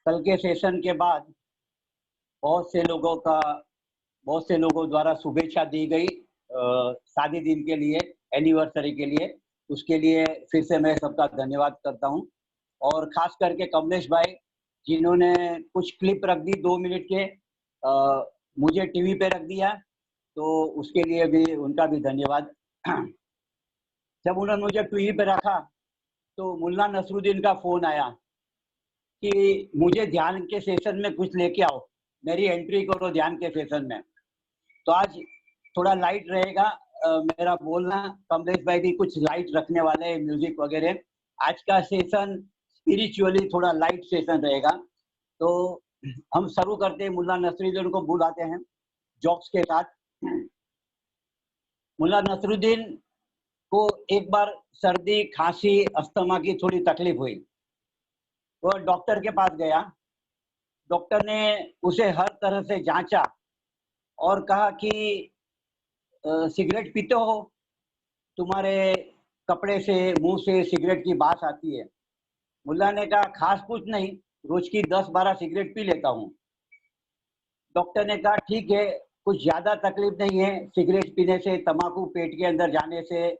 कल के सेशन के बाद बहुत से लोगों द्वारा शुभेच्छा दी गई शादी दिन के लिए, एनिवर्सरी के लिए। उसके लिए फिर से मैं सबका धन्यवाद करता हूं, और खास करके कमलेश भाई जिन्होंने कुछ क्लिप रख दी 2 मिनट के, मुझे टीवी पे रख दिया, तो उसके लिए भी उनका भी धन्यवाद। जब उन्होंने मुझे टीवी पे रखा तो मुल्ला नसरुद्दीन का फोन आया कि मुझे ध्यान के सेशन में कुछ लेके आओ, मेरी एंट्री करो ध्यान के सेशन में। तो आज थोड़ा लाइट रहेगा मेरा बोलना। कमलेश भाई भी कुछ लाइट रखने वाले हैं, म्यूजिक वगैरह। आज का सेशन स्पिरिचुअली थोड़ा लाइट सेशन रहेगा। तो हम शुरू करते हैं, मुल्ला नसरुद्दीन को बुलाते हैं जोक्स के साथ। मुल्ला नसरुद्दीन को एक बार सर्दी, खांसी, अस्थमा की थोड़ी तकलीफ हुई। वो डॉक्टर के पास गया। डॉक्टर ने उसे हर तरह से जांचा और कहा कि सिगरेट पीते हो, तुम्हारे कपड़े से, मुंह से सिगरेट की बास आती है। मुल्ला ने कहा खास कुछ नहीं, रोज की 10-12 सिगरेट पी लेता हूँ। डॉक्टर ने कहा ठीक है, कुछ ज्यादा तकलीफ नहीं है, सिगरेट पीने से, तंबाकू पेट के अंदर जाने से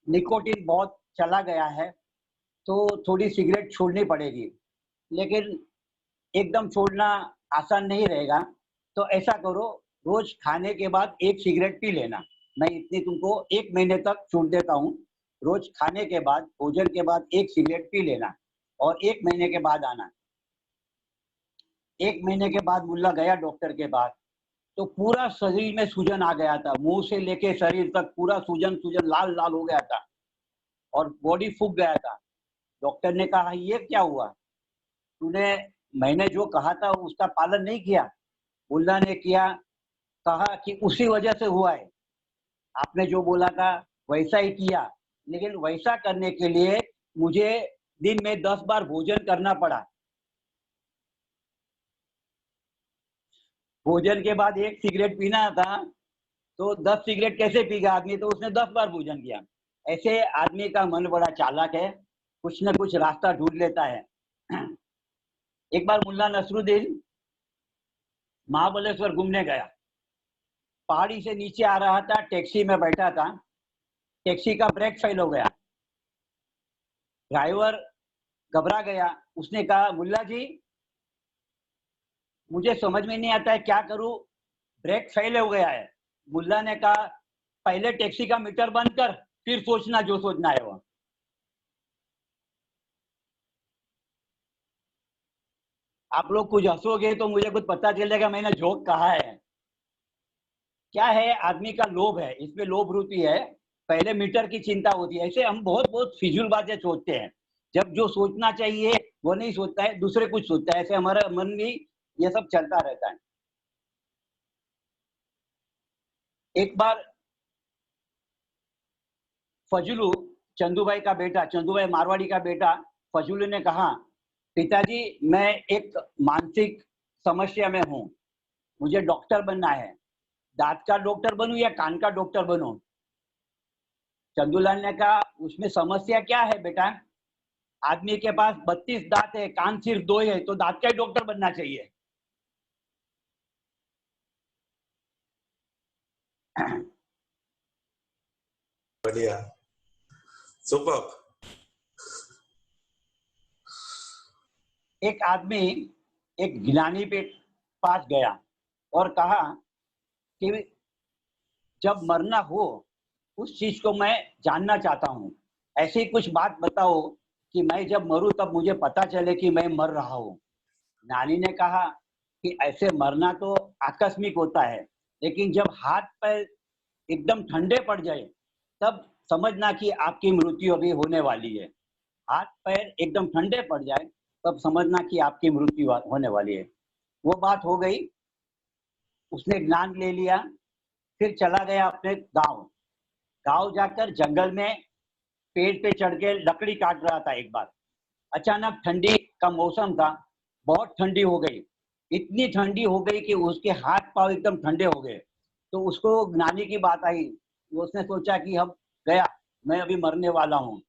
निकोटीन बहुत चला गया है, तो थोड़ी सिगरेट छोड़नी पड़ेगी, लेकिन एकदम छोड़ना आसान नहीं रहेगा। तो ऐसा करो, रोज खाने के बाद 1 सिगरेट पी लेना। मैं इतनी तुमको 1 महीने तक छूट देता हूँ। रोज खाने के बाद, भोजन के बाद 1 सिगरेट पी लेना, और 1 महीने के बाद आना। 1 महीने के बाद मुल्ला गया डॉक्टर के पास, तो पूरा शरीर में सूजन आ गया था, मुंह से लेके शरीर तक पूरा सूजन लाल लाल हो गया था, और बॉडी फूक गया था। डॉक्टर ने कहा ये क्या हुआ, तूने मैंने जो कहा था उसका पालन नहीं किया। मुल्ला ने कहा कि उसी वजह से हुआ है, आपने जो बोला था वैसा ही किया, लेकिन वैसा करने के लिए मुझे दिन में 10 बार भोजन करना पड़ा। भोजन के बाद 1 सिगरेट पीना था, तो 10 सिगरेट कैसे पीगा आदमी, तो उसने 10 बार भोजन किया। ऐसे आदमी का मन बड़ा चालाक है, कुछ न कुछ रास्ता ढूंढ लेता है। एक बार मुल्ला नसरुद्दीन महाबलेश्वर घूमने गया। पहाड़ी से नीचे आ रहा था, टैक्सी में बैठा था, टैक्सी का ब्रेक फेल हो गया। ड्राइवर घबरा गया। उसने कहा मुल्ला जी, मुझे समझ में नहीं आता है क्या करूं, ब्रेक फेल हो गया है। मुल्ला ने कहा पहले टैक्सी का मीटर बंद कर, फिर सोचना जो सोचना है वो। आप लोग कुछ हंसोगे तो मुझे कुछ पता चलेगा मैंने जोक कहा है। क्या है, आदमी का लोभ है, इसमें लोभ रुचि है, पहले मीटर की चिंता होती है। ऐसे हम बहुत बहुत फिजूल बातें सोचते हैं, जब जो सोचना चाहिए वो नहीं सोचता है, दूसरे कुछ सोचता है। ऐसे हमारा मन भी ये सब चलता रहता है। एक बार फजलू, चंदूभाई का बेटा, चंदूभाई मारवाड़ी का बेटा फजलू ने कहा पिताजी, मैं एक मानसिक समस्या में हूँ, मुझे डॉक्टर बनना है, दांत का डॉक्टर बनूं या कान का डॉक्टर बनूं? चंदूलाल ने कहा उसमें समस्या क्या है बेटा, आदमी के पास 32 दांत है, कान सिर्फ 2 है, तो दांत का ही डॉक्टर बनना चाहिए। बढ़िया, सुपर। एक आदमी एक ज्ञानी के पास गया और कहा कि जब मरना हो उस चीज को मैं जानना चाहता हूँ, ऐसी कुछ बात बताओ कि मैं जब मरूं तब मुझे पता चले कि मैं मर रहा हूँ। नानी ने कहा कि ऐसे मरना तो आकस्मिक होता है, लेकिन जब हाथ पैर एकदम ठंडे पड़ जाए तब समझना कि आपकी मृत्यु अभी होने वाली है। हाथ पैर एकदम ठंडे पड़ जाए तब समझना कि आपकी मृत्यु होने वाली है। वो बात हो गई, उसने ज्ञान ले लिया, फिर चला गया अपने गांव। गांव जाकर जंगल में पेड़ पे चढ़ के लकड़ी काट रहा था। एक बार अचानक ठंडी का मौसम था, बहुत ठंडी हो गई, इतनी ठंडी हो गई कि उसके हाथ पांव एकदम ठंडे हो गए। तो उसको ज्ञानी की बात आई, उसने सोचा कि अब गया, मैं अभी मरने वाला हूँ।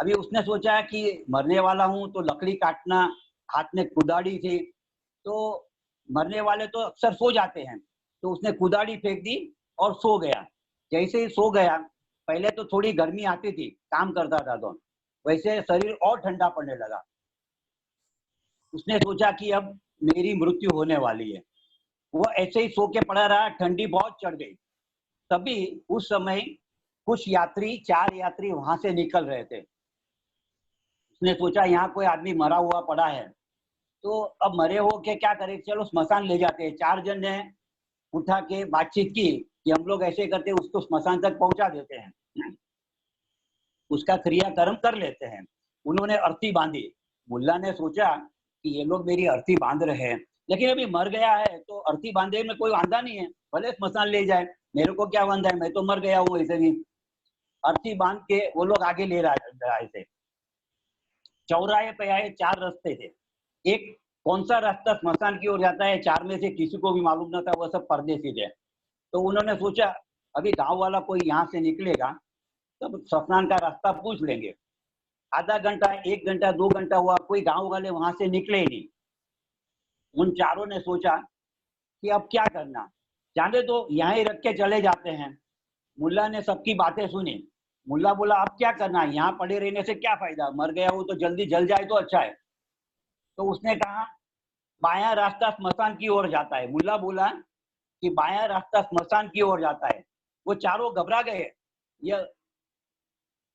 अभी उसने सोचा कि मरने वाला हूं तो लकड़ी काटना, हाथ में कुदाड़ी थी, तो मरने वाले तो अक्सर सो जाते हैं, तो उसने कुदाड़ी फेंक दी और सो गया। जैसे ही सो गया, पहले तो थोड़ी गर्मी आती थी, काम करता था तो, वैसे शरीर और ठंडा पड़ने लगा। उसने सोचा कि अब मेरी मृत्यु होने वाली है। वो ऐसे ही सो के पड़ा रहा, ठंडी बहुत चढ़ गई। तभी उस समय कुछ यात्री, 4 यात्री वहां से निकल रहे थे। उसने सोचा यहाँ कोई आदमी मरा हुआ पड़ा है, तो अब मरे हो के क्या करें, चलो स्मशान ले जाते हैं। 4 जन ने उठा के बातचीत की कि हम लोग ऐसे करते, उसको स्मशान तक पहुंचा देते हैं, उसका क्रियाकर्म कर लेते हैं। उन्होंने अर्थी बांधी। मुल्ला ने सोचा कि ये लोग मेरी अर्थी बांध रहे हैं, लेकिन अभी मर गया है तो अर्थी बांधे में कोई वांधा नहीं है, भले स्मशान ले जाए, मेरे को क्या वांधा है, मैं तो मर गया हूँ ऐसे भी। अर्थी बांध के वो लोग आगे ले रहे थे। चौराहे पे आए, 4 रास्ते थे। एक कौन सा रास्ता स्मशान की ओर जाता है, 4 में से किसी को भी मालूम न था, वो सब परदेसी थे। तो उन्होंने सोचा अभी गांव वाला कोई यहाँ से निकलेगा तब स्मशान का रास्ता पूछ लेंगे। आधा घंटा, 1 घंटा, 2 घंटा हुआ, कोई गांव वाले वहां से निकले ही नहीं। उन चारों ने सोचा कि अब क्या करना, जाने दो, यहाँ ही रख के चले जाते हैं। मुल्ला ने सबकी बातें सुनी। मुल्ला बोला अब क्या करना, यहाँ पड़े रहने से क्या फायदा, मर गया वो तो जल्दी जल जाए तो अच्छा है। तो उसने कहा बायां रास्ता स्मशान की ओर जाता है। मुल्ला बोला कि बायां रास्ता स्मशान की ओर जाता है। वो चारों घबरा गए, ये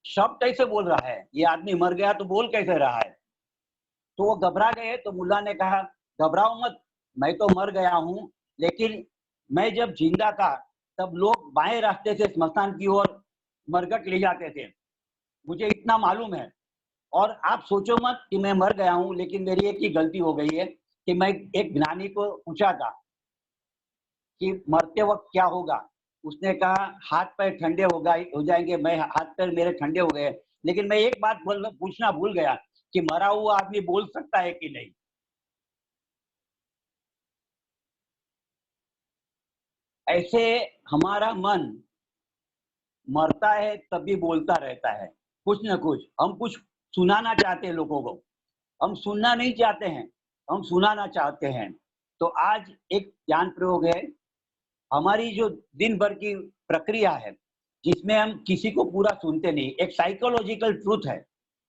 शब्द कैसे बोल रहा है, ये आदमी मर गया तो बोल कैसे रहा है। तो वो घबरा गए। तो मुल्ला ने कहा घबराओ मत, मैं तो मर गया हूँ, लेकिन मैं जब जिंदा था तब लोग बाएं रास्ते से स्मशान की ओर मरघट ले जाते थे, मुझे इतना मालूम है। और आप सोचो मत कि मैं मर गया हूँ, लेकिन मेरी एक ही गलती हो गई है कि मैं एक ज्ञानी को पूछा था कि मरते वक्त क्या होगा। उसने कहा हाथ पैर ठंडे हो जाएंगे। मैं हाथ पैर मेरे ठंडे हो गए, लेकिन मैं एक बात पूछना भूल गया कि मरा हुआ आदमी बोल सकता है कि नहीं। ऐसे हमारा मन मरता है तब भी बोलता रहता है, कुछ न कुछ। हम कुछ सुनाना चाहते हैं लोगों को, हम सुनना नहीं चाहते हैं, हम सुनाना चाहते हैं। तो आज एक ज्ञान प्रयोग है, हमारी जो दिन भर की प्रक्रिया है, जिसमें हम किसी को पूरा सुनते नहीं। एक साइकोलॉजिकल ट्रूथ है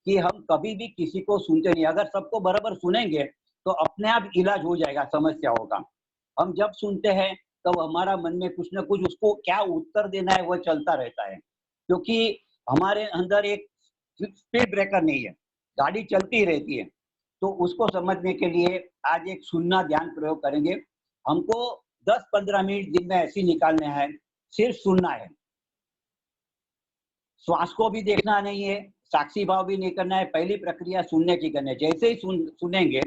कि हम कभी भी किसी को सुनते नहीं। अगर सबको बराबर सुनेंगे तो अपने आप इलाज हो जाएगा समस्याओं का। हम जब सुनते हैं तब हमारा मन में कुछ ना कुछ उसको क्या उत्तर देना है वह चलता रहता है, क्योंकि हमारे अंदर एक स्पीड ब्रेकर नहीं है, गाड़ी चलती रहती है। तो उसको समझने के लिए आज एक सुनना ध्यान प्रयोग करेंगे। हमको 10-15 मिनट दिन में ऐसे निकालने हैं, सिर्फ सुनना है। श्वास को भी देखना नहीं है, साक्षी भाव भी नहीं करना है। पहली प्रक्रिया सुनने की करनी है। जैसे ही सुनेंगे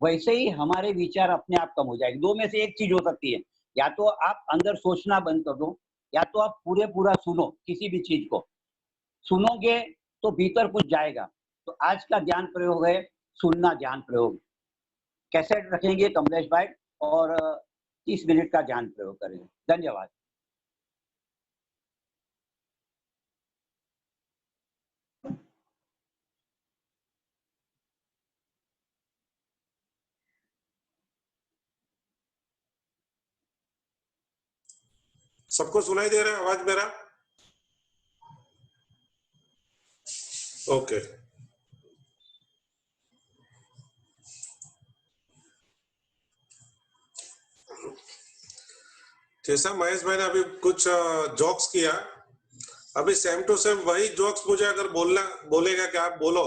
वैसे ही हमारे विचार अपने आप कम हो जाएंगे। 2 में से एक चीज हो सकती है, या तो आप अंदर सोचना बंद कर दो, या तो आप पूरा सुनो। किसी भी चीज को सुनोगे तो भीतर कुछ जाएगा। तो आज का ध्यान प्रयोग है सुनना ध्यान प्रयोग। कैसेट रखेंगे कमलेश भाई और 30 मिनट का ध्यान प्रयोग करेंगे। धन्यवाद। सबको सुनाई दे रहा है आवाज मेरा? ओके। जैसा महेश भाई ने अभी कुछ जोक्स किया, अभी सेम टू सेम वही जोक्स मुझे अगर बोलेगा कि आप बोलो,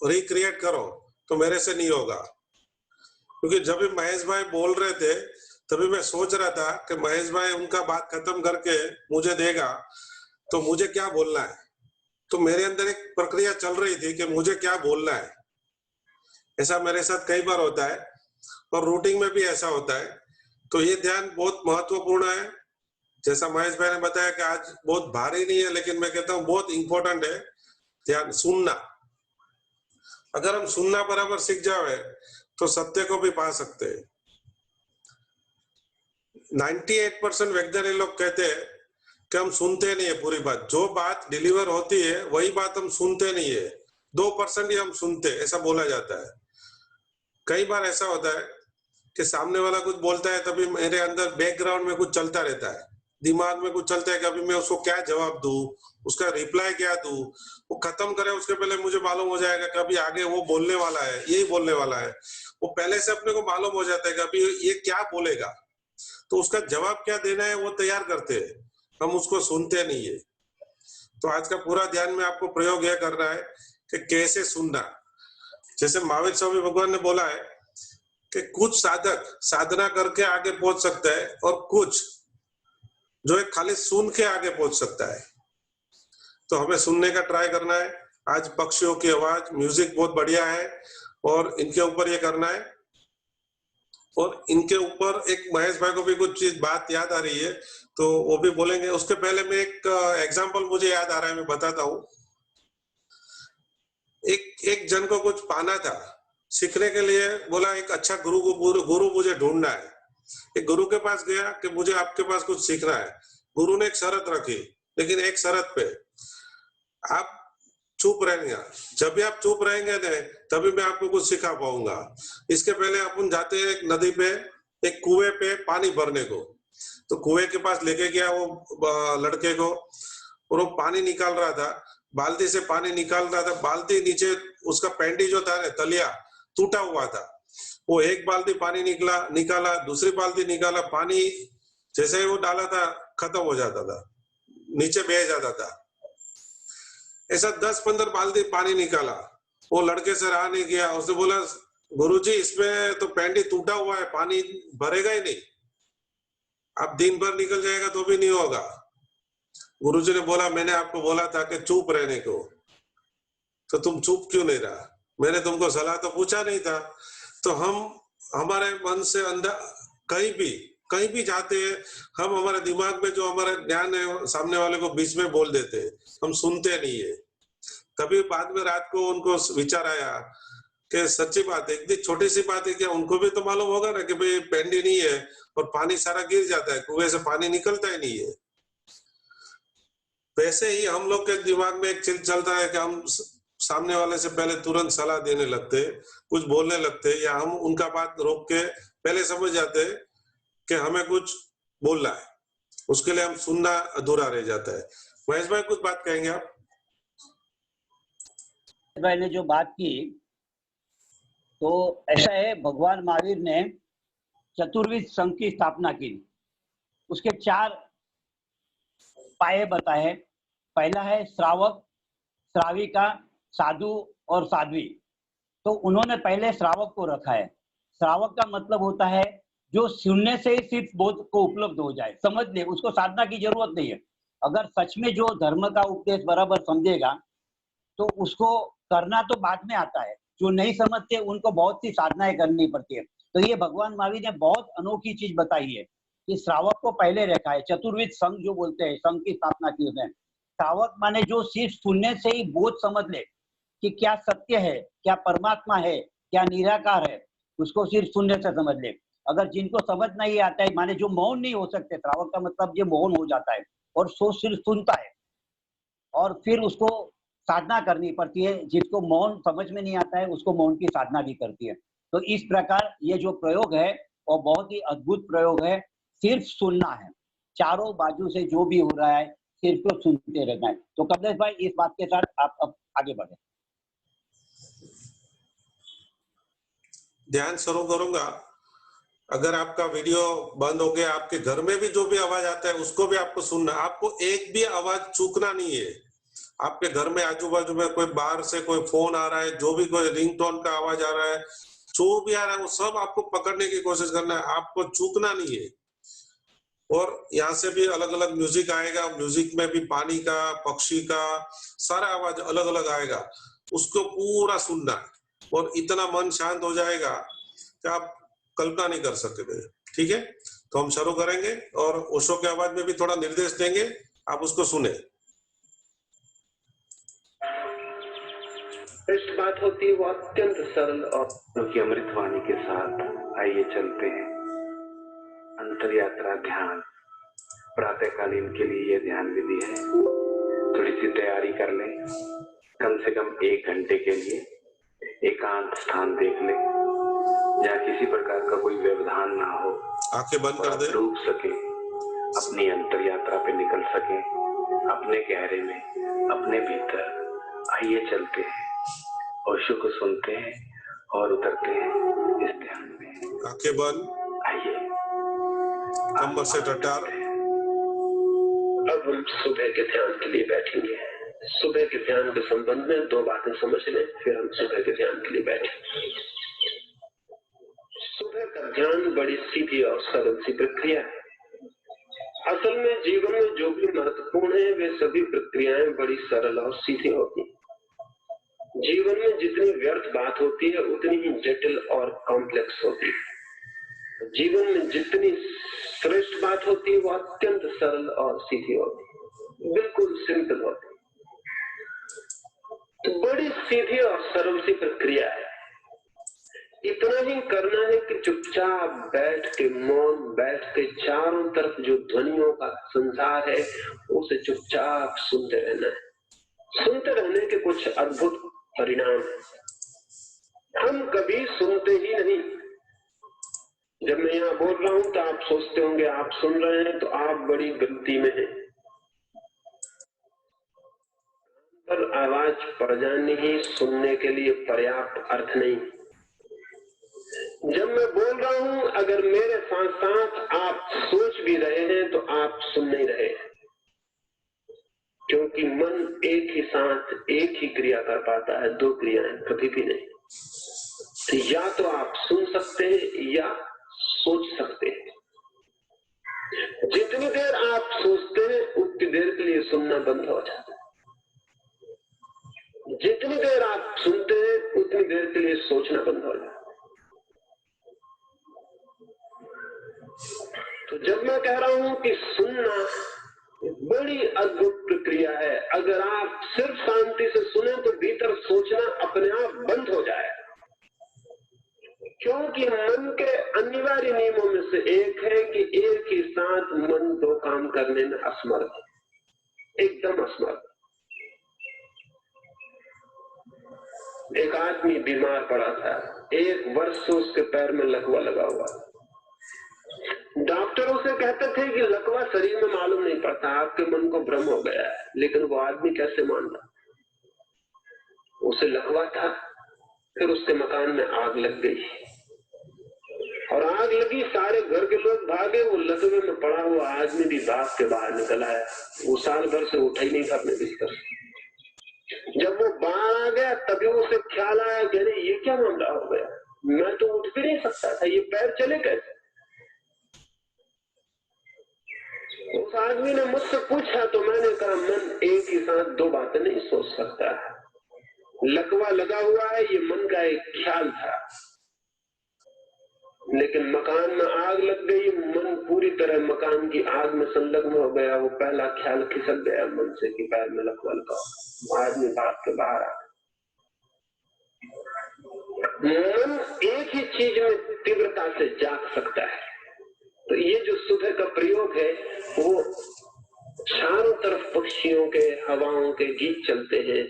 रिक्रिएट करो, तो मेरे से नहीं होगा। क्योंकि जब भी महेश भाई बोल रहे थे तभी मैं सोच रहा था कि महेश भाई उनका बात खत्म करके मुझे देगा तो मुझे क्या बोलना है। तो मेरे अंदर एक प्रक्रिया चल रही थी कि मुझे क्या बोलना है। ऐसा मेरे साथ कई बार होता है और रूटीन में भी ऐसा होता है। तो ये ध्यान बहुत महत्वपूर्ण है। जैसा महेश भाई ने बताया कि आज बहुत भारी नहीं है, लेकिन मैं कहता हूँ बहुत इंपॉर्टेंट है ध्यान सुनना। अगर हम सुनना बराबर सीख जाए तो सत्य को भी पा सकते हैं। 98% वैज्ञानिक लोग कहते हैं कि हम सुनते नहीं है पूरी बात। जो बात डिलीवर होती है वही बात हम सुनते नहीं है। 2% ही हम सुनते, ऐसा बोला जाता है। कई बार ऐसा होता है कि सामने वाला कुछ बोलता है, तभी मेरे अंदर बैकग्राउंड में कुछ चलता रहता है, दिमाग में कुछ चलता है कि अभी मैं उसको क्या जवाब दूं, उसका रिप्लाई क्या दूं। वो खत्म करे उसके पहले मुझे मालूम हो जाएगा कि अभी आगे वो बोलने वाला है, यही बोलने वाला है। वो पहले से अपने को मालूम हो जाता है कि अभी ये क्या बोलेगा, तो उसका जवाब क्या देना है वो तैयार करते हैं, हम उसको सुनते नहीं है। तो आज का पूरा ध्यान में आपको प्रयोग यह करना है कि कैसे सुनना। जैसे महावीर स्वामी भगवान ने बोला है कि कुछ साधक साधना करके आगे पहुंच सकता है, और कुछ जो है खाली सुन के आगे पहुंच सकता है। तो हमें सुनने का ट्राई करना है। आज पक्षियों की आवाज, म्यूजिक बहुत बढ़िया है, और इनके ऊपर ये करना है। और इनके ऊपर एक महेश भाई को भी कुछ चीज बात याद आ रही है, तो वो भी बोलेंगे। उसके पहले मैं एक एग्जांपल मुझे याद आ रहा है, मैं बताता हूँ। एक जन को कुछ पाना था, सीखने के लिए बोला एक अच्छा गुरु मुझे ढूंढना है। एक गुरु के पास गया कि मुझे आपके पास कुछ सीखना है। गुरु ने एक शर्त रखी, लेकिन एक शर्त पे, आप चुप रहेंगे। जब भी आप चुप रहेंगे ना, तभी मैं आपको कुछ सिखा पाऊंगा। इसके पहले अपन जाते हैं एक नदी पे, एक कुएं पे पानी भरने को। तो कुएं के पास लेके गया वो लड़के को, और वो पानी निकाल रहा था, बाल्टी से पानी निकाल रहा था। बाल्टी नीचे उसका पेंडी जो था ना, तलिया टूटा हुआ था। वो एक बाल्टी पानी निकाला, दूसरी बाल्टी निकाला, पानी जैसे ही वो डाला था खत्म हो जाता था, नीचे बह जाता था। ऐसा 10-15 बाल्टी पानी निकाला। वो लड़के से रहा नहीं गया, उसने बोला गुरुजी इसमें तो पेंडी टूटा हुआ है, पानी भरेगा ही नहीं, अब दिन भर निकल जाएगा तो भी नहीं होगा। गुरुजी ने बोला मैंने आपको बोला था कि चुप रहने को, तो तुम चुप क्यों नहीं रहा? मैंने तुमको सलाह तो पूछा नहीं था। तो हम हमारे मन से अंदर कहीं भी जाते हैं, हम हमारे दिमाग में जो हमारा ज्ञान है सामने वाले को बीच में बोल देते हैं, हम सुनते नहीं है। कभी बाद में रात को उनको विचार आया कि सच्ची बात है, इतनी छोटी सी बात है, क्या उनको भी तो मालूम होगा ना कि भाई पेंडी नहीं है और पानी सारा गिर जाता है, कुएं से पानी निकलता ही नहीं है। वैसे ही हम लोग के दिमाग में एक चीज चलता है कि हम सामने वाले से पहले तुरंत सलाह देने लगते, कुछ बोलने लगते, या हम उनका बात रोक के पहले समझ जाते कि हमें कुछ बोलना है, उसके लिए हम सुनना अधूरा रह जाता है। महेश भाई कुछ बात कहेंगे आप? भाई ने जो बात की, तो ऐसा है, भगवान महावीर ने चतुर्विध संघ की स्थापना की। उसके 4 पाए बताए। पहला है श्रावक, श्राविका, साधु और साध्वी। तो उन्होंने पहले श्रावक को रखा है। श्रावक का मतलब होता है जो सुनने से ही सिर्फ बोध को उपलब्ध हो जाए, समझ ले, उसको साधना की जरूरत नहीं है। अगर सच में जो धर्म का उपदेश बराबर समझेगा तो उसको करना तो बाद में आता है। जो नहीं समझते उनको बहुत सी साधनाएं करनी पड़ती है। तो ये भगवान महावीर ने बहुत अनोखी चीज बताई है कि श्रावक को पहले रखा है। चतुर्विध संघ जो बोलते हैं, संघ की स्थापना की उसने। श्रावक माने जो सिर्फ सुनने से ही बोध समझ ले कि क्या सत्य है, क्या परमात्मा है, क्या निराकार है, उसको सिर्फ सुनने से समझ ले। अगर जिनको समझ नहीं आता है, माने जो मौन नहीं हो सकते, श्रावक का मतलब ये मौन हो जाता है और सो सिर्फ सुनता है, और फिर उसको साधना करनी पड़ती है। जिसको मौन समझ में नहीं आता है उसको मौन की साधना भी करती है। तो इस प्रकार ये जो प्रयोग है वो बहुत ही अद्भुत प्रयोग है। सिर्फ सुनना है, चारों बाजू से जो भी हो रहा है सिर्फ तो सुनते रहना है। तो कमलेश भाई इस बात के साथ आप अब आगे बढ़े। ध्यान शुरू करूंगा। अगर आपका वीडियो बंद हो गया, आपके घर में भी जो भी आवाज आता है उसको भी आपको सुनना, आपको एक भी आवाज चूकना नहीं है। आपके घर में आजू बाजू में कोई बाहर से कोई फोन आ रहा है, जो भी कोई रिंगटोन का आवाज आ रहा है, जो भी आ रहा है वो सब आपको पकड़ने की कोशिश करना है, आपको चूकना नहीं है। और यहाँ से भी अलग अलग म्यूजिक आएगा, म्यूजिक में भी पानी का, पक्षी का, सारा आवाज अलग अलग आएगा, उसको पूरा सुनना है। और इतना मन शांत हो जाएगा कि आप कल्पना नहीं कर सकते। ठीक है, तो हम शुरू करेंगे और ओशो की आवाज में भी थोड़ा निर्देश देंगे, आप उसको सुने। श्रेष्ठ बात होती है वो अत्यंत सरल और की अमृतवाणी के साथ। आइए चलते हैं। अंतर यात्रा ध्यान प्रातःकालीन के लिए ये ध्यान विधि है। थोड़ी सी तैयारी कर लें। कम से कम 1 घंटे के लिए एकांत स्थान देख ले, जहाँ किसी प्रकार का कोई व्यवधान ना हो, आंखें बंद कर दे, डूब सके, अपनी अंतर यात्रा पे निकल सके, अपने गहरे में, अपने भीतर। आइए चलते हैं, ओशो को सुनते हैं और उतरते हैं इस ध्यान में। आंखें बंद, आइए कमर से टटार। अब हम सुबह के ध्यान के लिए बैठेंगे। सुबह के ध्यान के संबंध में 2 बातें समझ लें, फिर हम सुबह के ध्यान के लिए बैठेंगे। सुबह का ध्यान बड़ी सीधी और सरल सी प्रक्रिया है। असल में जीवन में जो भी महत्वपूर्ण है वे सभी प्रक्रियाएं बड़ी सरल और सीधी होती हैं। जीवन में जितनी व्यर्थ बात होती है उतनी ही जटिल और कॉम्प्लेक्स होती है। जीवन में जितनी श्रेष्ठ बात होती है वो अत्यंत सरल और सीधी होती है, बिल्कुल सिंपल होती है। तो बड़ी सीधी और सरल सी प्रक्रिया है। इतना ही करना है कि चुपचाप बैठ के, मौन बैठ के चारों तरफ जो ध्वनियों का संसार है उसे चुपचाप सुनते रहना है। सुनते रहने के कुछ अद्भुत परिणाम है। हम कभी सुनते ही नहीं। जब मैं यहाँ बोल रहा हूं तो आप सोचते होंगे आप सुन रहे हैं, तो आप बड़ी गलती में हैं। पर आवाज पड़ जानी ही सुनने के लिए पर्याप्त अर्थ नहीं। जब मैं बोल रहा हूं, अगर मेरे साथ साथ आप सोच भी रहे हैं तो आप सुन नहीं रहे, क्योंकि मन एक ही साथ एक ही क्रिया कर पाता है, 2 क्रियाएं कभी भी नहीं। तो या तो आप सुन सकते हैं या सोच सकते हैं। जितनी देर आप सोचते हैं उतनी देर के लिए सुनना बंद हो जाता है। जितनी देर आप सुनते हैं उतनी देर के लिए सोचना बंद हो जाता है। तो जब मैं कह रहा हूं कि सुनना बड़ी अद्भुत प्रक्रिया है, अगर आप सिर्फ शांति से सुने तो भीतर सोचना अपने आप बंद हो जाए, क्योंकि मन के अनिवार्य नियमों में से एक है कि एक ही साथ मन 2 काम करने में असमर्थ है, एकदम असमर्थ। एक आदमी बीमार पड़ा था, 1 वर्ष से उसके पैर में लकवा लगा हुआ। डॉक्टर उसे कहते थे कि लकवा शरीर में मालूम नहीं पड़ता, आपके मन को भ्रम हो गया है, लेकिन वो आदमी कैसे मानता? उसे लकवा था। फिर उसके मकान में आग लग गई और आग लगी, सारे घर के लोग भागे, वो लकवे में पड़ा हुआ आदमी भी भाग के बाहर निकल आया। वो साल भर से उठा ही नहीं था अपने बिस्तर से। जब वो बाहर आ गया तभी उसे ख्याल आया कि अरे ये क्या मामला हो गया, मैं तो उठ भी नहीं सकता था, ये पैर चले कैसे? उस आदमी ने मुझसे पूछा तो मैंने कहा मन एक ही साथ 2 बातें नहीं सोच सकता है। लकवा लगा हुआ है, ये मन का एक ख्याल था, लेकिन मकान में आग लग गई, मन पूरी तरह मकान की आग में संलग्न हो गया। वो पहला ख्याल खिसक गया मन से कि पैर में लकवा लगा। आदमी भाग के बाहर आ गया। मन एक ही चीज में तीव्रता से जाग सकता है। तो ये जो सुबह का प्रयोग है वो चारों तरफ पक्षियों के, हवाओं के गीत चलते हैं,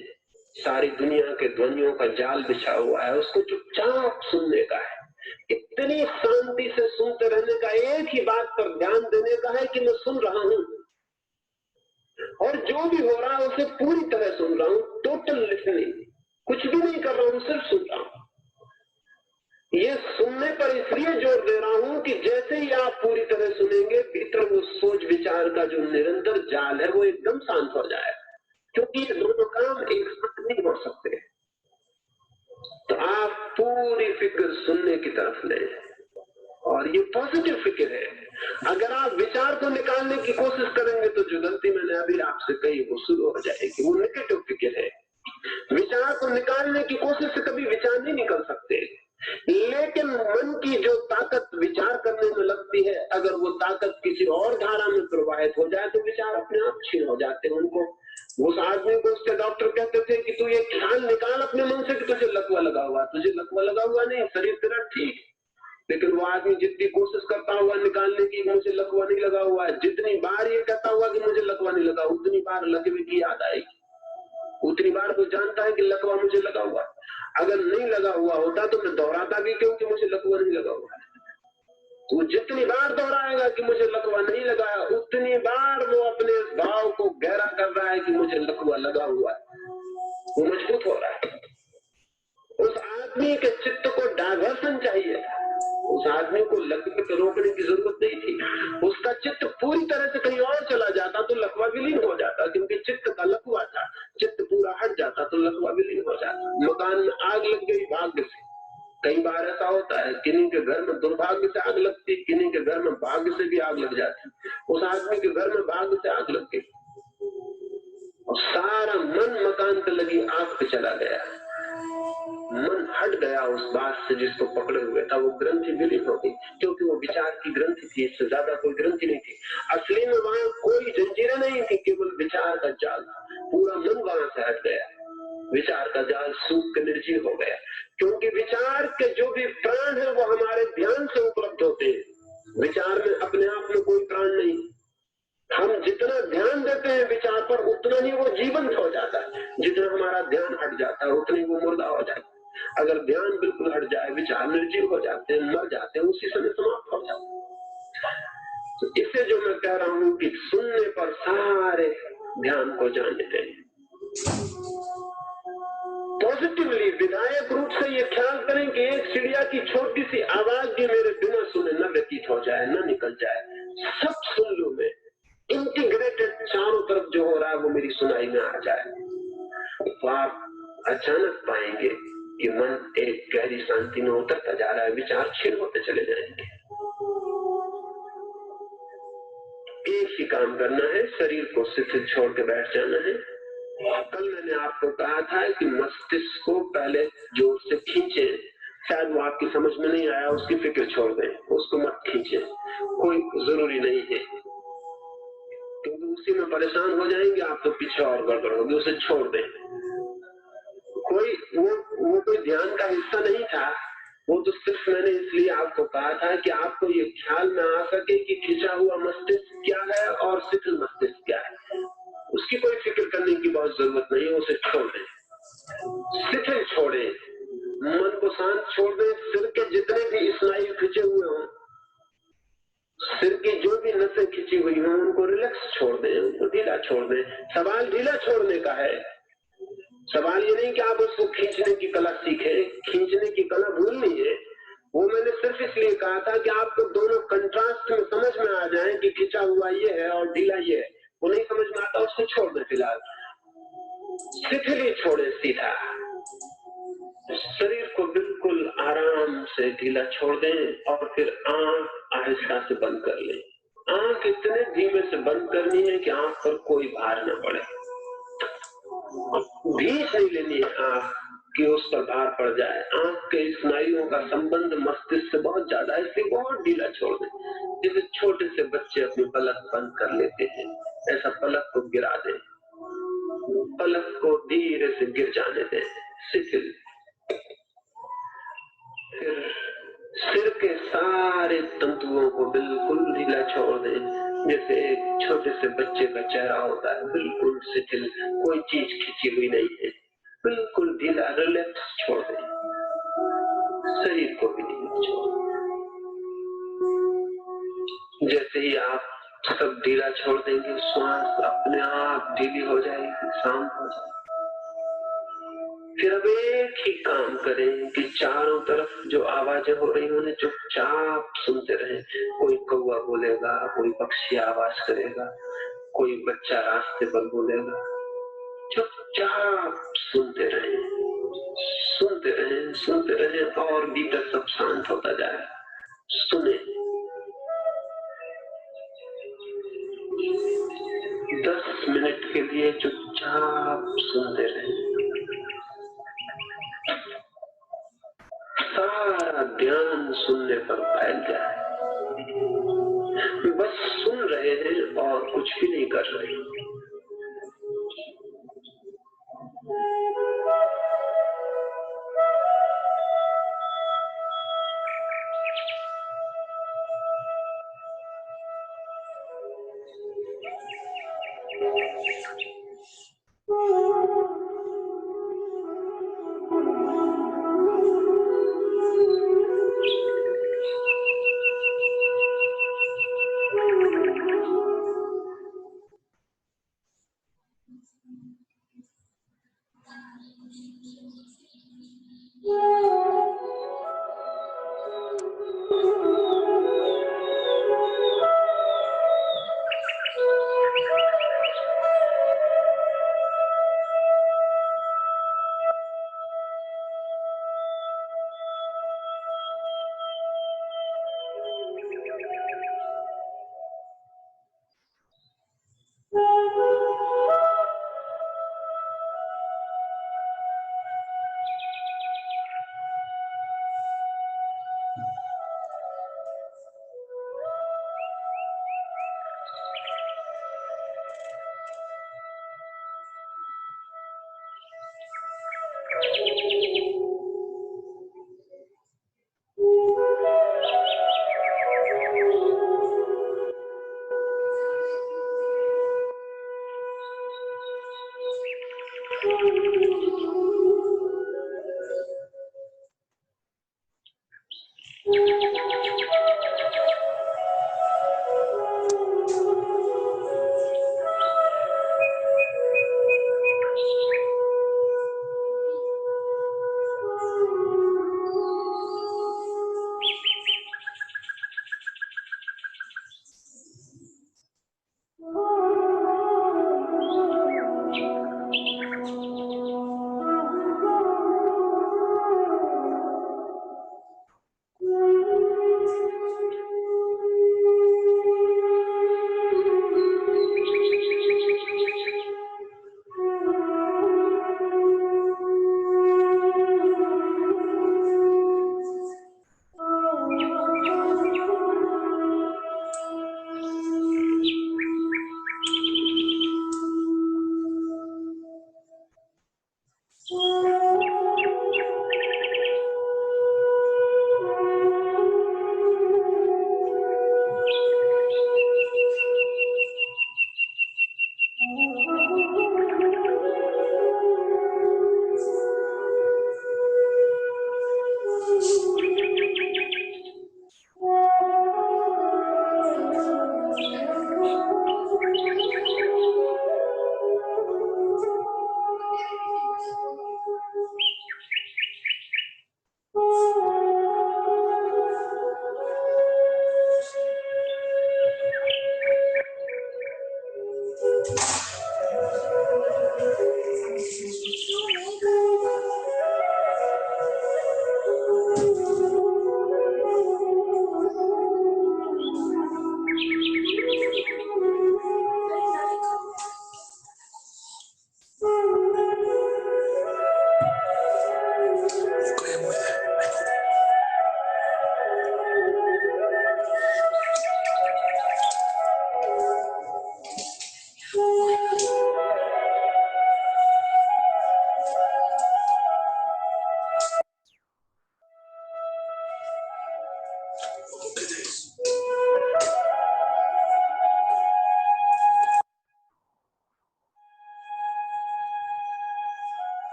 सारी दुनिया के ध्वनियों का जाल बिछा हुआ है, उसको चुपचाप सुनने का है। इतनी शांति से सुनते रहने का, एक ही बात पर ध्यान देने का है कि मैं सुन रहा हूं और जो भी हो रहा है उसे पूरी तरह सुन रहा हूं, टोटल लिसनिंग, कुछ भी नहीं कर रहा हूं, सिर्फ सुन रहा हूं। ये सुनने पर इसलिए जोर दे रहा हूं कि जैसे ही आप पूरी तरह सुनेंगे, भीतर वो सोच विचार का जो निरंतर जाल है वो एकदम शांत हो जाए, क्योंकि ये दोनों काम एक साथ नहीं हो सकते। तो आप पूरी फिक्र सुनने की तरफ ले, और ये पॉजिटिव फिक्र है। अगर आप विचार को निकालने की कोशिश करेंगे तो जो गलती मैंने अभी आपसे कही वो शुरू हो जाएगी, वो नेगेटिव फिक्र है। विचार को निकालने की कोशिश से कभी विचार नहीं निकल सकते, लेकिन मन की जो ताकत विचार करने में लगती है, अगर वो ताकत किसी और धारा में प्रवाहित हो जाए तो विचार अपने आप क्षीण हो जाते हैं। उनको, उस आदमी को उसके डॉक्टर कहते थे कि तू ये ख्याल निकाल अपने मन से कि तुझे लकवा लगा हुआ। तुझे लकवा लगा हुआ नहीं, शरीर तेरा ठीक, लेकिन वो आदमी जितनी कोशिश करता हुआ निकालने की मुझे लकवा नहीं लगा हुआ है, जितनी बार ये कहता हुआ कि मुझे लकवा नहीं लगा, उतनी बार लकवे की याद आएगी। उतनी बार वो जानता है कि लकवा मुझे लगा हुआ है। अगर नहीं लगा हुआ होता तो मैं दोहराता भी क्यों कि मुझे लकवा नहीं लगा हुआ है। वो जितनी बार दोहराएगा कि मुझे लकवा नहीं लगा है, उतनी बार वो अपने इस भाव को गहरा कर रहा है कि मुझे लकवा लगा हुआ है। वो मजबूत हो रहा है। उस आदमी के चित्त को डायवर्सन चाहिए था। उस आदमी को लकवे को रोकने की जरूरत नहीं थी। उसका चित्त पूरी तरह से कहीं और चला जाता तो लकवा विलीन हो जाता, क्योंकि चित्त का लकवा था। चित्त पूरा हट जाता तो लकवा विलीन हो जाता। मकान में आग लग गई भाग्य से। कई बार ऐसा होता है, किन्हीं के घर में दुर्भाग्य से आग लगती, किन्हीं के घर में भाग्य से भी आग लग जाती। उस आदमी के घर में भाग्य से आग लग गई और सारा मन मकान पे लगी आग पे चला गया। मन हट गया उस बात से जिसको पकड़े हुए था। वो ग्रंथि विलीन हो गई, क्योंकि वो विचार की ग्रंथि थी, इससे ज्यादा कोई ग्रंथि नहीं थी। असली में वहां कोई जंजीरें नहीं थी, केवल विचार का जाल। पूरा मन वहां से हट गया। विचार का जाल सूख के निर्जीव हो गया, क्योंकि विचार के जो भी प्राण है वो हमारे ध्यान से उपलब्ध होते हैं। विचार में अपने आप में कोई प्राण नहीं। हम जितना ध्यान देते हैं विचार पर, उतना ही वो जीवंत हो जाता है। जितना हमारा ध्यान हट जाता है उतनी वो मुर्दा हो जाता है। अगर ध्यान बिल्कुल हट जाए, विचार निर्जीव हो जाते हैं, मर जाते हैं, उसी समय समाप्त हो जाते हैं। तो इससे जो मैं कह रहा हूं कि सुनने पर सारे ध्यान को जाने दें। पॉजिटिवली विधायक रूप से ये ख्याल करें कि एक चिड़िया की छोटी सी आवाज भी मेरे बिना सुने न व्यतीत हो जाए, न निकल जाए। सब सुन लूं मैं, इंटीग्रेटेड चारों तरफ जो हो रहा है वो मेरी सुनाई में आ जाए। तो आप अचानक पाएंगे कि मन एक गहरी शांति में उतरता जा रहा है। विचार क्षीण होते चले जाएंगे। एक ही काम करना है, शरीर को शिथिल छोड़ के बैठ जाना है। कल मैंने आपको कहा था कि मस्तिष्क को पहले जोर से खींचे। शायद वो आपकी समझ में नहीं आया, उसकी फिक्र छोड़ दें, उसको मत खींचे, कोई जरूरी नहीं है, क्योंकि उसी में परेशान हो जाएंगे आप, तो पीछे और गड़बड़ होगी। उसे छोड़ दें। वो कोई ध्यान का हिस्सा नहीं था। वो तो सिर्फ मैंने इसलिए आपको कहा था कि आपको ये ख्याल में आ सके कि खिंचा हुआ मस्तिष्क क्या है और शिथिल मस्तिष्क क्या है। उसकी कोई फिक्र करने की बहुत जरूरत नहीं है, उसे छोड़ दें। शिथिल छोड़े, मन को शांत छोड़ दें। सिर के जितने भी स्नायु खिंचे हुए हों, सिर की जो भी नसें खिंची हुई हों, उनको रिलैक्स छोड़ दें, उनको ढीला छोड़ दें। सवाल ढीला छोड़ने का है। सवाल ये नहीं कि आप उसको खींचने की कला सीखें, खींचने की कला भूलनी है। वो मैंने सिर्फ इसलिए कहा था कि आपको दोनों कंट्रास्ट में समझ में आ जाए कि खिंचा हुआ ये है और ढीला ये है। वो नहीं समझ में आता, उसको छोड़ दे। फिलहाल शिथिल ही छोड़े, सीधा शरीर को बिल्कुल आराम से ढीला छोड़ दें और फिर आंख आहिस्ता से बंद कर लें। आंख इतने धीमे से बंद करनी है कि आंख पर कोई भार न पड़े। भीख नहीं लेनी है आंख कि उस पर भार पड़ जाए। आंख के स्नायुओं का संबंध मस्तिष्क से बहुत ज्यादा है, इसलिए बहुत ढीला छोड़ दें। जैसे छोटे से बच्चे अपनी पलक बंद कर लेते हैं, ऐसा पलक को गिरा दें। पलक को धीरे से गिर जाने दें, शिथिल। फिर सिर के सारे तंतुओं को बिल्कुल ढीला छोड़ दें, जैसे एक छोटे से बच्चे का चेहरा होता है, बिल्कुल शिथिल, कोई चीज खिंची हुई नहीं है, बिल्कुल ढीला, रिलैक्स छोड़ दें। शरीर को भी ढीला छोड़ दें। जैसे ही आप सब ढीला छोड़ देंगे, श्वास अपने आप ढीली हो जाएगी, शांत हो जाएगी। फिर अब एक ही काम करें कि चारों तरफ जो आवाजें हो रही उन्हें चुपचाप सुनते रहें। कोई कौवा बोलेगा, कोई पक्षी आवाज करेगा, कोई बच्चा रास्ते पर बोलेगा। चुपचाप सुनते रहें, सुनते रहें, सुनते रहें और भीतर सब शांत होता जाए। सुने 10 मिनट के लिए चुपचाप सुनते रहें। सारा ध्यान सुनने पर फैल जाए। बस सुन रहे हैं और कुछ भी नहीं कर रहे।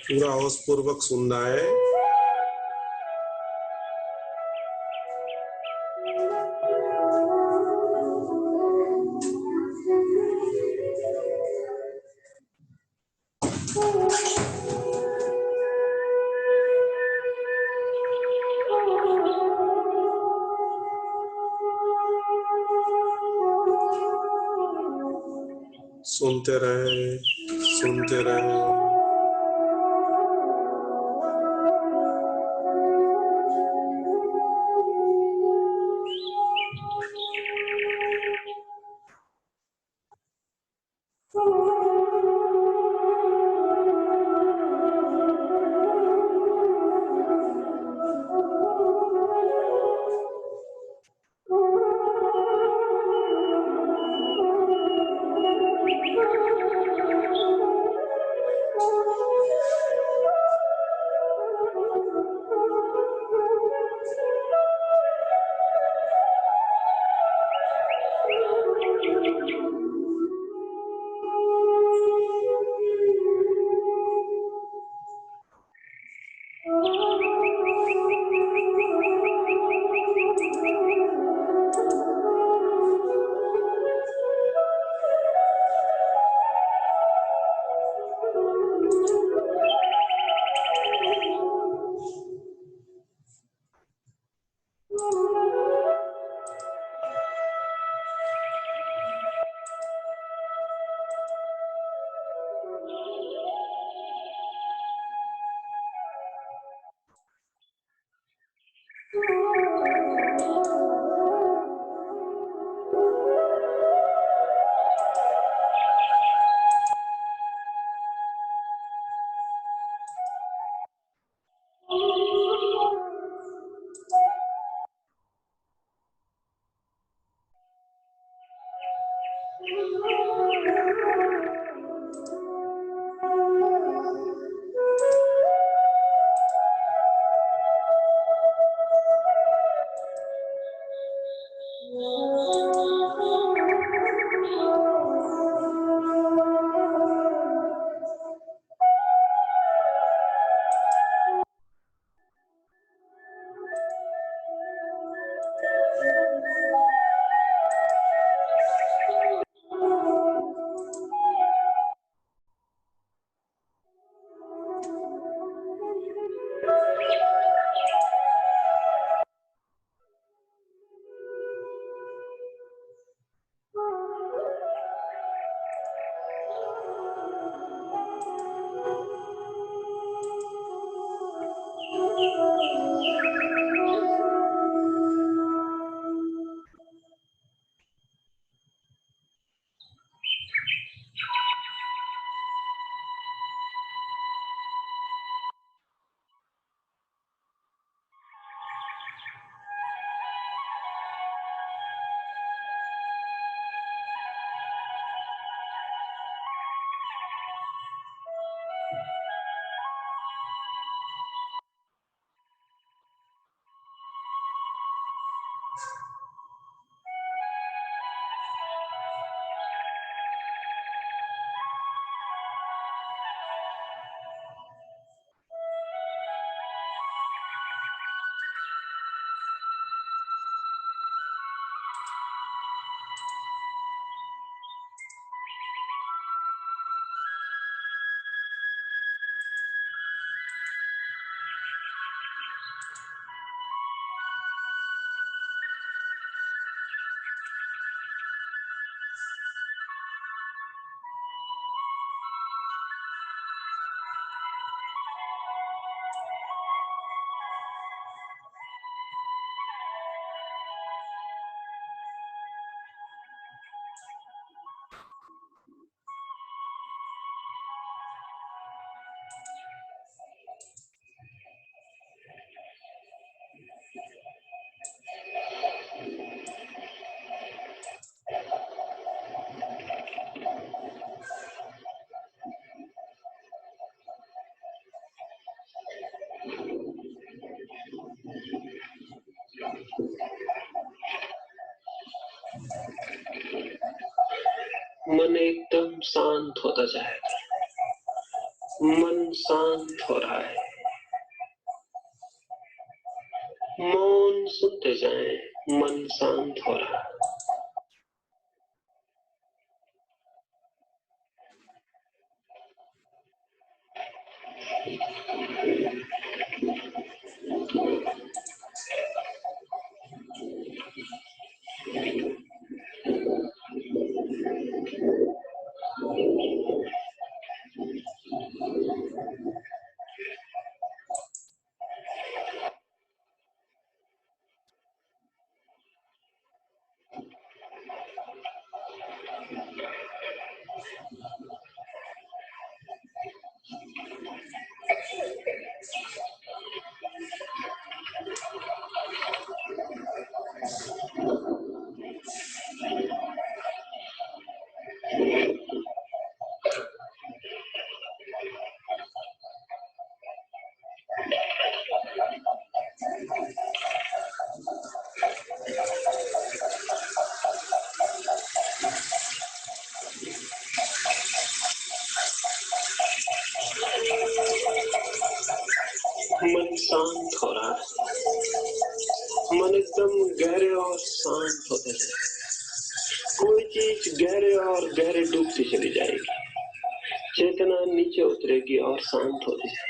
पूरा होश पूर्वक सुनना है। सुनते रहे, सुनते रहे। मन एकदम शांत होता जाएगा। मन शांत हो रहा है। मौन सुनते जाएं, मन शांत हो रहा है। मन शांत हो रहा है। मन एकदम गहरे और शांत होते जाए। कोई चीज गहरे और गहरे डूबती चली जाएगी। चेतना नीचे उतरेगी और शांत होती जाएगी।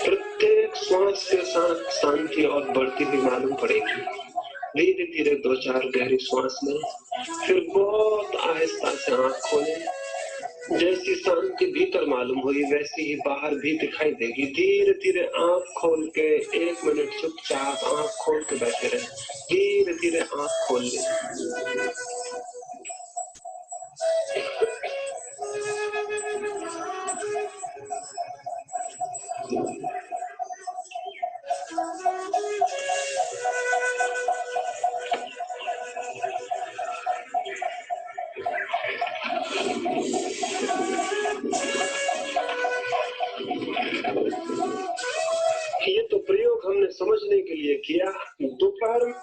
प्रत्येक श्वास के साथ शांति और बढ़ती हुई मालूम पड़ेगी। धीरे धीरे 2-4 गहरी श्वास लें, फिर बहुत आहिस्ता से आंख खोलें। जैसी शांति भीतर मालूम हुई वैसी ही बाहर भी दिखाई देगी। धीरे धीरे आंख खोल के 1 मिनट चुपचाप आंख खोल के बैठे रहें। धीरे धीरे आंख खोल लें। ये तो प्रयोग हमने समझने के लिए किया। दोपहर में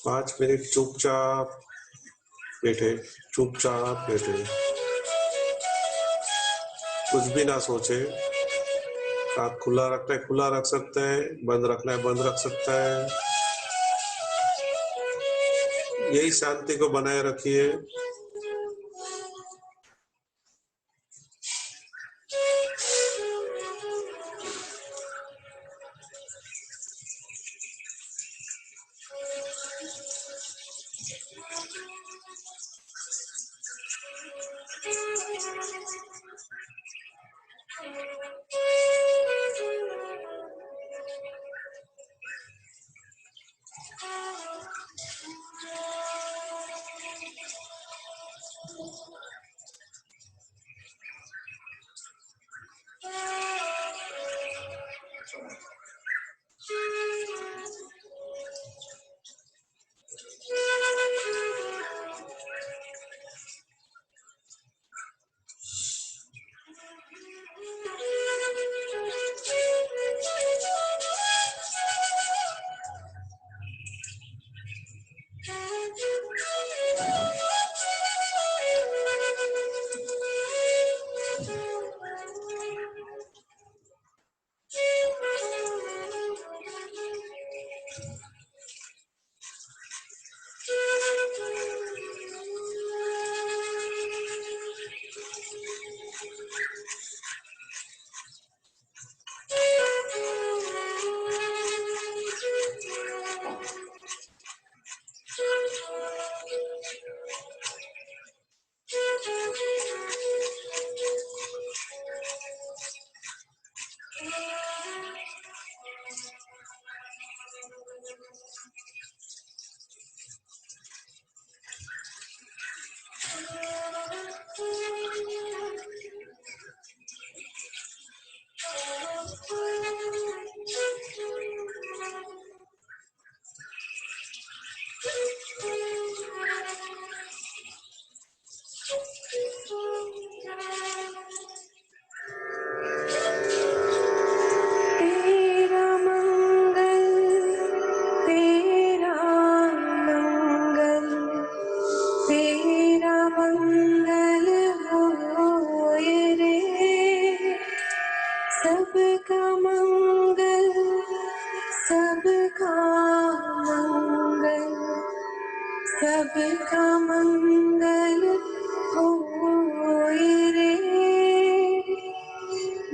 5 मिनट चुपचाप बैठे, चुपचाप बैठे, कुछ भी ना सोचे। आँख खुला रखना है खुला रख सकते हैं, बंद रखना है बंद रख सकता है। यही शांति को बनाए रखिए। सबका मंगल होए रे।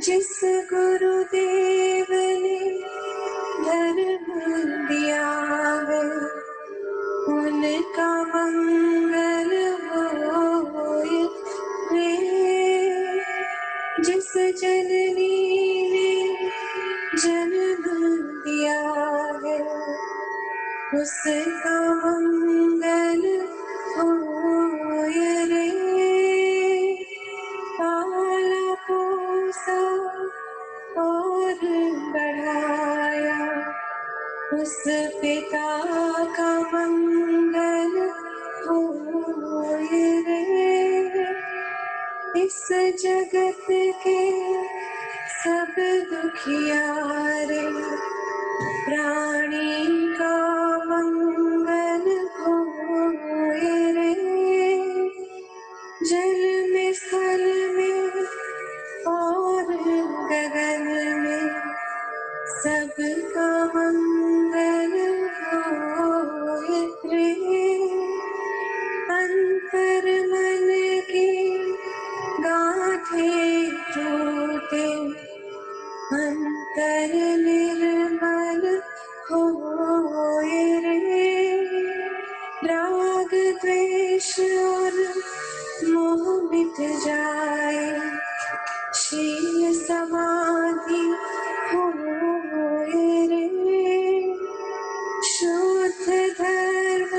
जिस गुरुदेव ने धर्म दिया है उनका मंगल होए रे। जिस जननी ने जन्म दिया है उसका मंगल होए रे। पाला पोसा उस पिता का मंगल होए रे। इस जगत के सब दुखियारे प्राणी का मंगल होए रे। जल में स्थल में और गगन में सबका मंगल होए रे। अंतर मन की गांठें टूटे अंतर निर्मल होए रे। राग द्वेष और मोह मिट जाए शील समाधि होए रे। शुद्ध धर्म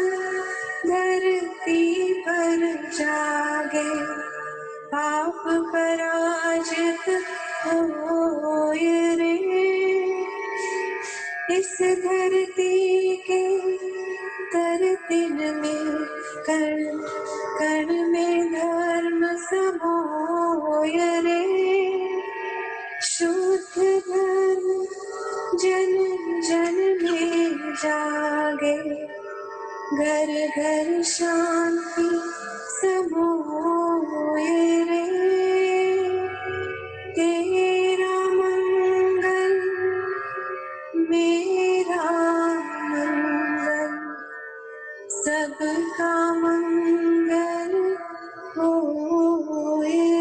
धरती पर जागे पाप पराजित होए रे। इस धरती के तरतिन में कण कण में धर्म समोए रे। शुद्ध धर्म जन जन में जागे घर घर शांति समोए रे। तेरा मंगल मेरा मंगल सबका मंगल होए